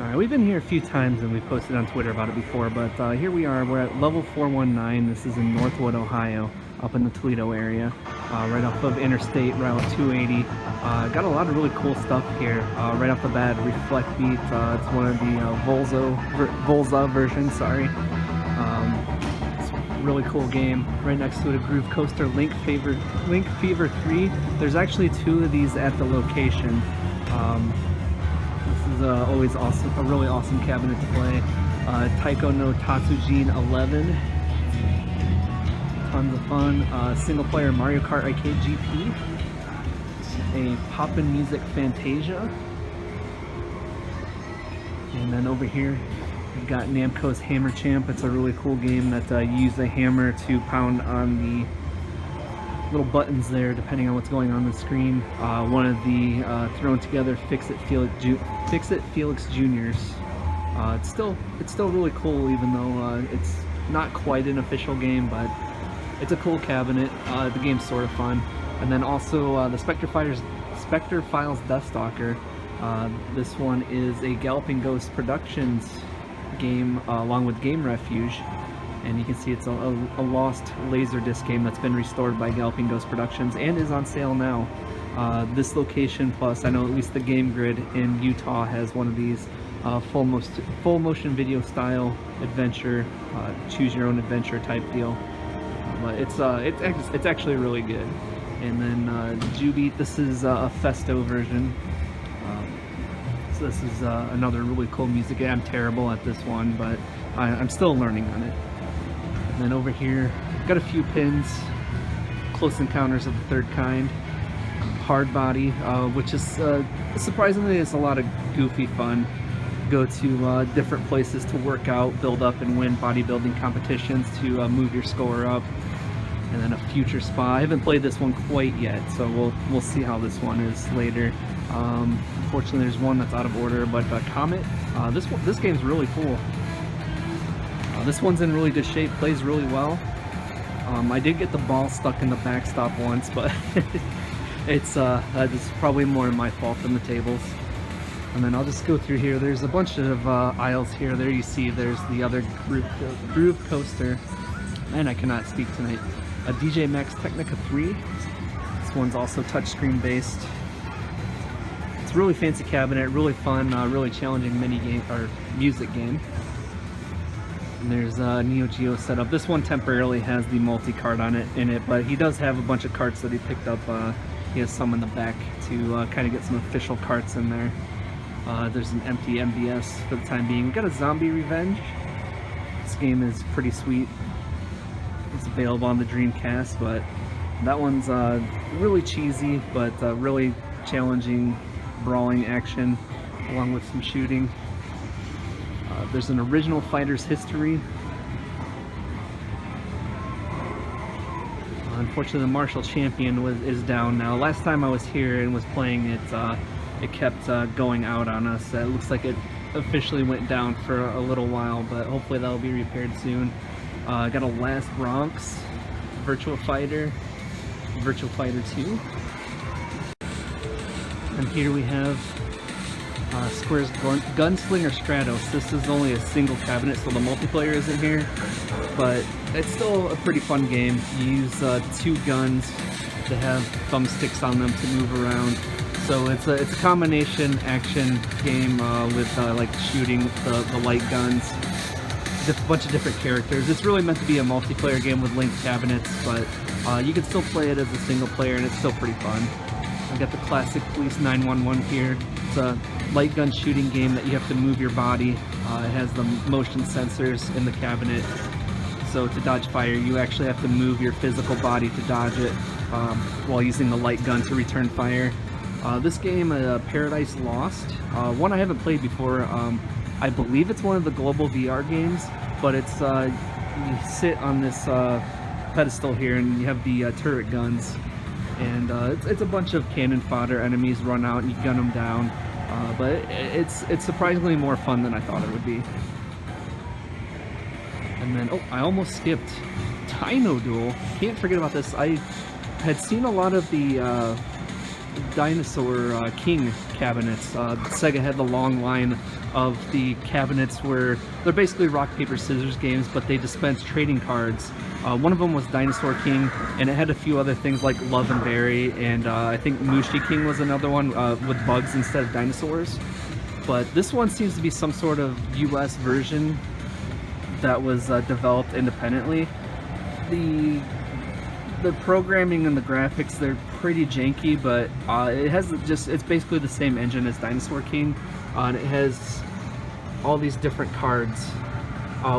Alright, we've been here a few times and we've posted on Twitter about it before, but here we are. We're at level 419. This is in Northwood, Ohio, up in the Toledo area, right off of Interstate Route 280. Got a lot of really cool stuff here. Right off the bat, Reflect Beat. It's one of the Volza versions, sorry. It's a really cool game. Right next to it, a Groove Coaster Link Fever 3. There's actually two of these at the location. This is always awesome, a really awesome cabinet to play. Taiko no Tatsujin 11. Tons of fun. Single player Mario Kart Arcade GP. A Poppin' Music Fantasia. And then over here, we've got Namco's Hammer Champ. It's a really cool game that you use a hammer to pound on the little buttons there depending on what's going on the screen. One of the thrown together Fix It Felix Juniors. It's still really cool, even though it's not quite an official game, but it's a cool cabinet. The game's sort of fun. And then also the Spectre Files Deathstalker. This one is a Galloping Ghost Productions game along with Game Refuge. And you can see it's a lost Laserdisc game that's been restored by Galloping Ghost Productions and is on sale now. This location, plus I know at least the Game Grid in Utah has one of these full motion video style adventure, choose your own adventure type deal. But it's actually really good. And then Jubeat, this is a Festo version. So this is another really cool music game. I'm terrible at this one, but I'm still learning on it. And then over here, got a few pins. Close Encounters of the Third Kind. Hard Body, which is surprisingly is a lot of goofy fun. Go to different places to work out, build up, and win bodybuilding competitions to move your score up. And then a Future Spa. I haven't played this one quite yet, so we'll see how this one is later. Unfortunately, there's one that's out of order, but Comet. This game's really cool. This one's in really good shape, plays really well. I did get the ball stuck in the backstop once, but it's probably more my fault than the tables. And then I'll just go through here. There's a bunch of aisles here. There you see there's the other Groove Coaster. Man, I cannot speak tonight. A DJ Max Technica 3. This one's also touchscreen based. It's a really fancy cabinet, really fun, really challenging music game. And there's a Neo Geo setup. This one temporarily has the multi-cart in it, but he does have a bunch of carts that he picked up. He has some in the back to kind of get some official carts in there. There's an empty MVS for the time being. We've got a Zombie Revenge. This game is pretty sweet. It's available on the Dreamcast, but that one's really cheesy, but really challenging brawling action along with some shooting. There's an Original Fighters History. Unfortunately, the Martial Champion is down now. Last time I was here and was playing it, it kept going out on us. It looks like it officially went down for a little while, but hopefully that'll be repaired soon. Got a Last Bronx, Virtua Fighter 2. And here we have Square's Gunslinger Stratos. This is only a single cabinet, so the multiplayer isn't here, but it's still a pretty fun game. You use two guns that have thumbsticks on them to move around. So it's a combination action game with like shooting the light guns, a bunch of different characters. It's really meant to be a multiplayer game with linked cabinets, but you can still play it as a single player, and it's still pretty fun. I've got the classic Police 911 here. It's a light gun shooting game that you have to move your body. It has the motion sensors in the cabinet, so to dodge fire you actually have to move your physical body to dodge it while using the light gun to return fire. This game, Paradise Lost, one I haven't played before. I believe it's one of the global VR games, but it's you sit on this pedestal here and you have the turret guns, and it's a bunch of cannon fodder. Enemies run out and you gun them down, but it's surprisingly more fun than I thought it would be. And then, oh, I almost skipped Dino Duel. Can't forget about this. I had seen a lot of the Dinosaur King cabinets. Sega had the long line of the cabinets were, they're basically rock, paper, scissors games, but they dispense trading cards. One of them was Dinosaur King, and it had a few other things like Love and Berry, and I think Mushi King was another one with bugs instead of dinosaurs. But this one seems to be some sort of US version that was developed independently. The programming and the graphics, they're pretty janky, but it's basically the same engine as Dinosaur King, and it has all these different cards.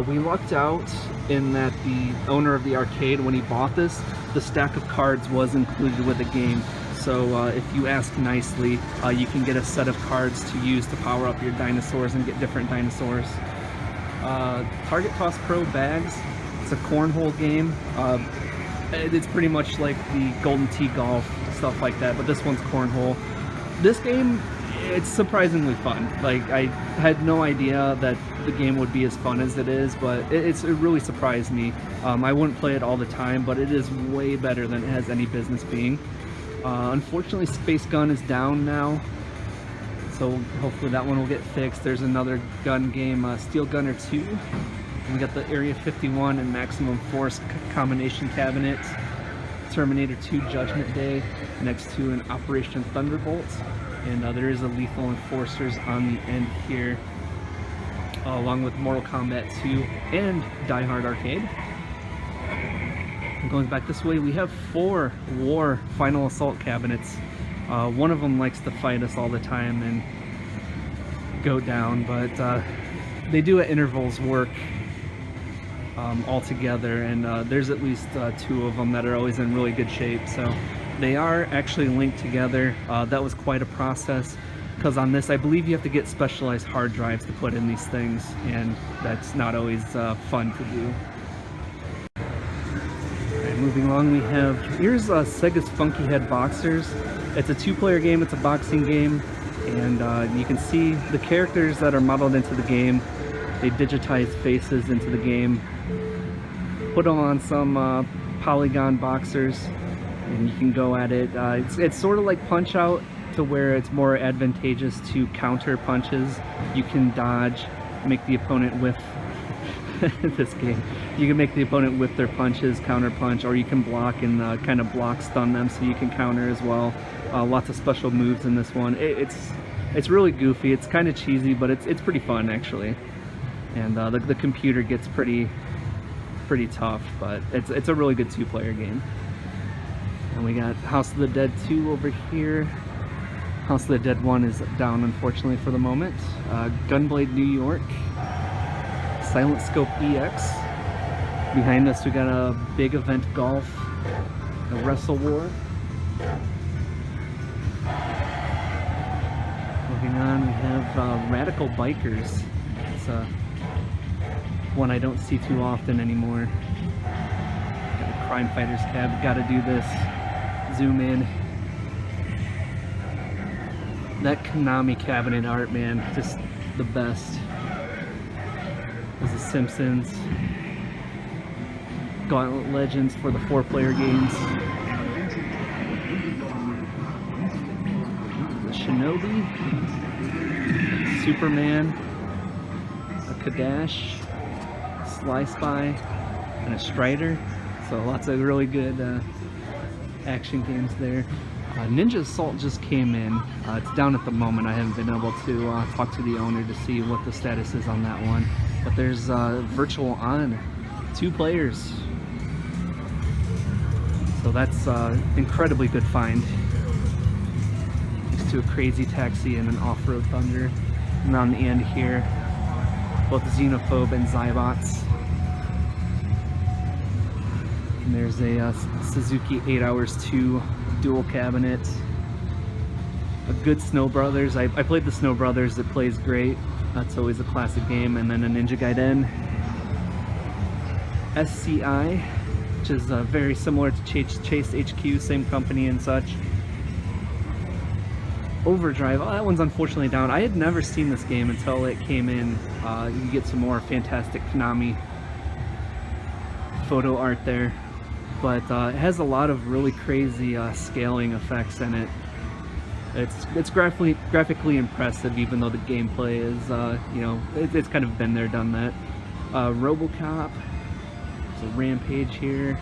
We lucked out in that the owner of the arcade, when he bought this, the stack of cards was included with the game. So if you ask nicely, you can get a set of cards to use to power up your dinosaurs and get different dinosaurs. Target Toss Pro Bags, it's a cornhole game. It's pretty much like the Golden Tee Golf, stuff like that, but this one's cornhole. This game, it's surprisingly fun. Like, I had no idea that the game would be as fun as it is, but it really surprised me. I wouldn't play it all the time, but it is way better than it has any business being. Unfortunately, Space Gun is down now, so hopefully that one will get fixed. There's another gun game, Steel Gunner 2. We got the Area 51 and Maximum Force combination cabinet, Terminator 2 Judgment Day next to an Operation Thunderbolt, and there is a Lethal Enforcers on the end here, along with Mortal Kombat 2 and Die Hard Arcade. And going back this way, we have 4 War Final Assault cabinets. One of them likes to fight us all the time and go down, but they do at intervals work all together, and there's at least 2 of them that are always in really good shape, so they are actually linked together. That was quite a process, because on this I believe you have to get specialized hard drives to put in these things, and that's not always fun to do. Alright, moving along, we have, here's Sega's Funky Head Boxers. It's a 2-player game, it's a boxing game, and you can see the characters that are modeled into the game. They digitize faces into the game, put them on some polygon boxers, and you can go at it. It's sort of like Punch Out, to where it's more advantageous to counter punches. You can dodge, make the opponent whiff. This game, you can make the opponent whiff their punches, counter punch, or you can block and kind of block stun them, so you can counter as well. Lots of special moves in this one. It's really goofy. It's kind of cheesy, but it's pretty fun actually. And the computer gets pretty tough, but it's a really good 2-player game. And we got House of the Dead 2 over here. House of the Dead 1 is down, unfortunately, for the moment. Gunblade New York. Silent Scope EX. Behind us we got a Big Event Golf. A Wrestle War. Moving on, we have Radical Bikers. It's one I don't see too often anymore. Got a Crime Fighters cab, gotta do this. Zoom in. That Konami cabinet art, man, just the best. There's The Simpsons. Gauntlet Legends for the 4-player games. The Shinobi. Superman. A Kadash. Sly Spy, and a Strider, so lots of really good action games there. Ninja Assault just came in. It's down at the moment. I haven't been able to talk to the owner to see what the status is on that one, but there's Virtual On, 2 players, so that's incredibly good find. Next to a Crazy Taxi and an Off-Road Thunder, and on the end here, both Xenophobe and Zybots. And there's a Suzuki 8 Hours 2 dual cabinet. A good Snow Brothers. I played the Snow Brothers. It plays great. That's always a classic game. And then a Ninja Gaiden. SCI, which is very similar to Chase HQ, same company and such. Overdrive, oh, that one's unfortunately down. I had never seen this game until it came in. You get some more fantastic Konami photo art there, but it has a lot of really crazy scaling effects in it. It's graphically impressive, even though the gameplay is you know, it's kind of been there, done that. RoboCop. There's a Rampage here.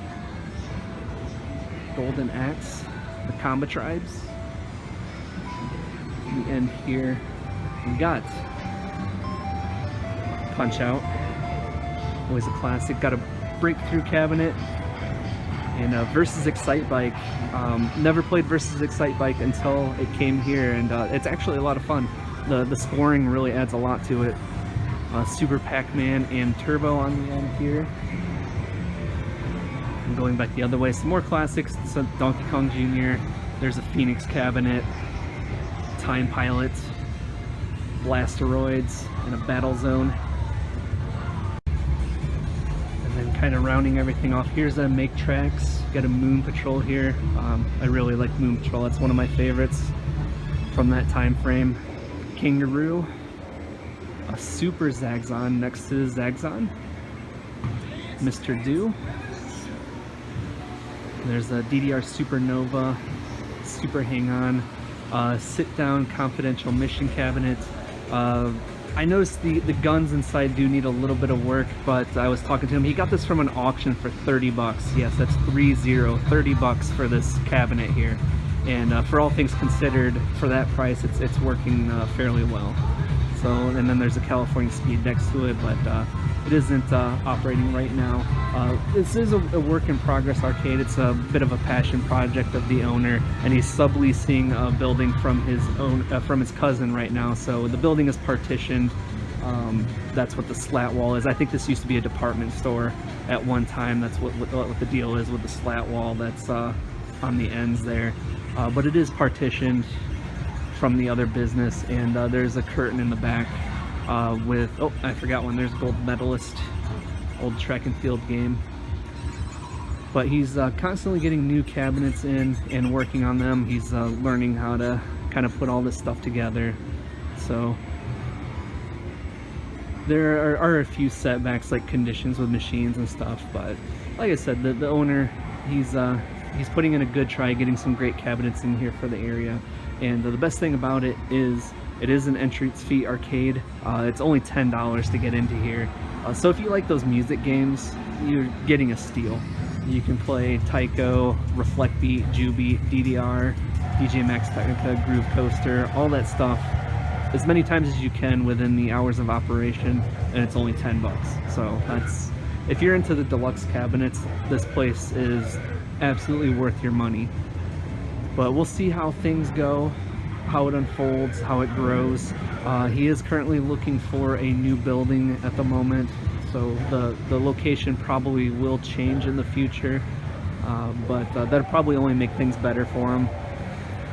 Golden Axe. The Comba Tribes. The end here. We got Punch Out. Always a classic. Got a breakthrough cabinet. And Versus Excite Bike. Never played Versus Excite Bike until it came here, and it's actually a lot of fun. The scoring really adds a lot to it. Super Pac-Man and Turbo on the end here. And going back the other way, some more classics. So Donkey Kong Jr. There's a Phoenix cabinet, Time Pilot, Blasteroids, and a Battle Zone. And then kind of rounding everything off, here's a Make Tracks. Got a Moon Patrol here. I really like Moon Patrol. That's one of my favorites from that time frame. Kangaroo. A Super Zaxxon next to Zaxxon. Mr. Do. There's a DDR Supernova. Super Hang-On. Sit-down confidential mission cabinet. I noticed the guns inside do need a little bit of work, but I was talking to him. He got this from an auction for 30 bucks. Yes, that's 30 bucks for this cabinet here. And for all things considered, for that price, it's working fairly well. So, and then there's a California Speed next to it, but it isn't operating right now. This is a work in progress arcade. It's a bit of a passion project of the owner, and he's subleasing a building from his cousin right now. So the building is partitioned. That's what the slat wall is. I think this used to be a department store at one time. That's what the deal is with the slat wall that's on the ends there. But it is partitioned from the other business, and there's a curtain in the back with, oh, I forgot one. There's Gold Medalist, old track and field game. But he's constantly getting new cabinets in and working on them. He's learning how to kind of put all this stuff together. So there are a few setbacks, like conditions with machines and stuff, but like I said, the owner, he's putting in a good try, getting some great cabinets in here for the area. And the best thing about it is an entrance fee arcade. It's only $10 to get into here. So if you like those music games, you're getting a steal. You can play Tycho, Reflect Beat, Juby, DDR, DJ Max Technica, Groove Coaster, all that stuff as many times as you can within the hours of operation, and it's only 10 bucks. So that's, if you're into the deluxe cabinets, this place is absolutely worth your money. But we'll see how things go, how it unfolds, how it grows. He is currently looking for a new building at the moment, so the location probably will change in the future, but that'll probably only make things better for him.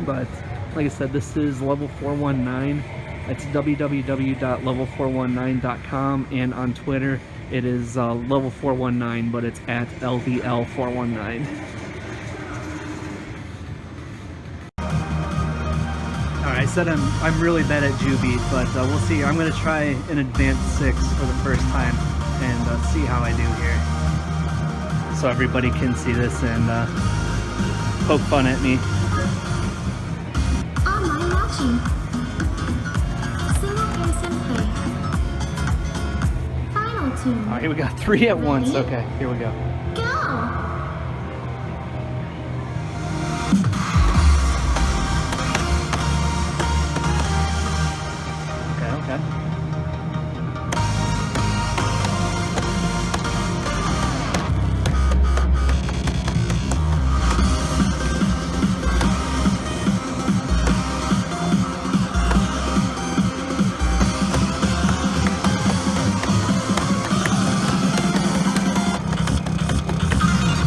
But like I said, this is Level 419. It's www.level419.com, and on Twitter it is Level 419, but it's at LVL419. I said I'm really bad at Juby, but we'll see. I'm going to try an Advanced 6 for the first time and see how I do here, so everybody can see this and poke fun at me. Online watching. Single person play. Final tune. All right, here we go. 3 at once. Okay, here we go. Go! Okay.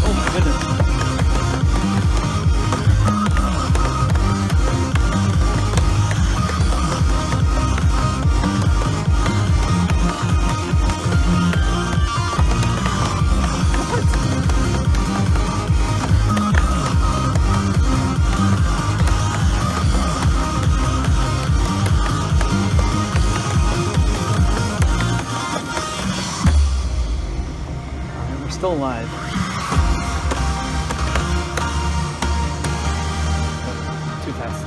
Oh my goodness. Still alive. Too fast.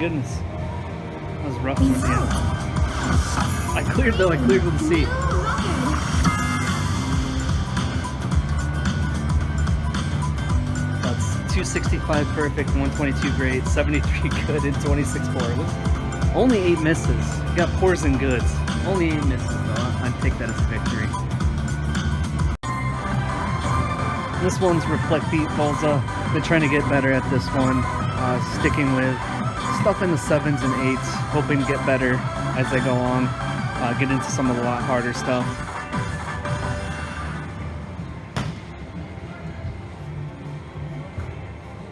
goodness. That was rough in the hand. I cleared though, I cleared with the seat. That's 265 perfect, 122 great, 73 good, and 26 poor. Only 8 misses. You got pours and goods. Only 8 misses though. I'd take that as a victory. This one's Reflect Beat Bolza. Been trying to get better at this one. Sticking with stuff in the 7s and 8s. Hoping to get better as I go along. Get into some of the lot harder stuff.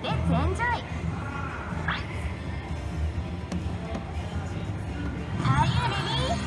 Let's enjoy. Are you ready?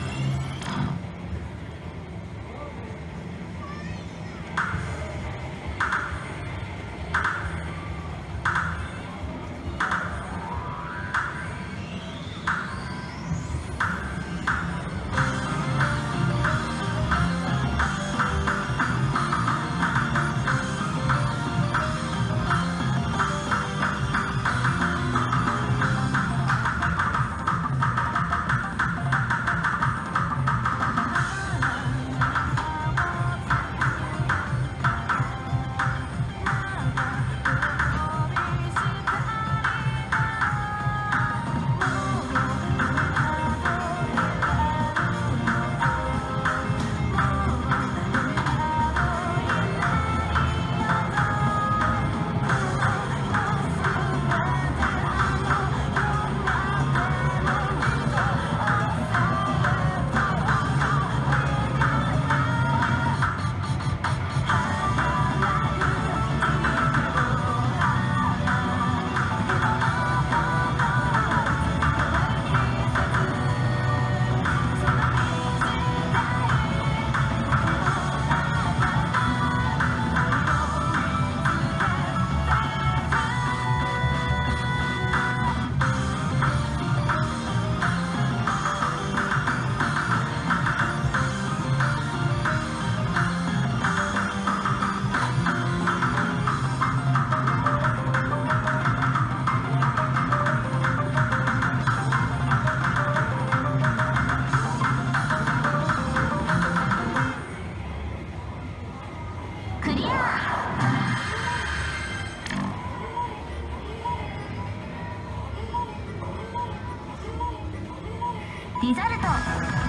Result.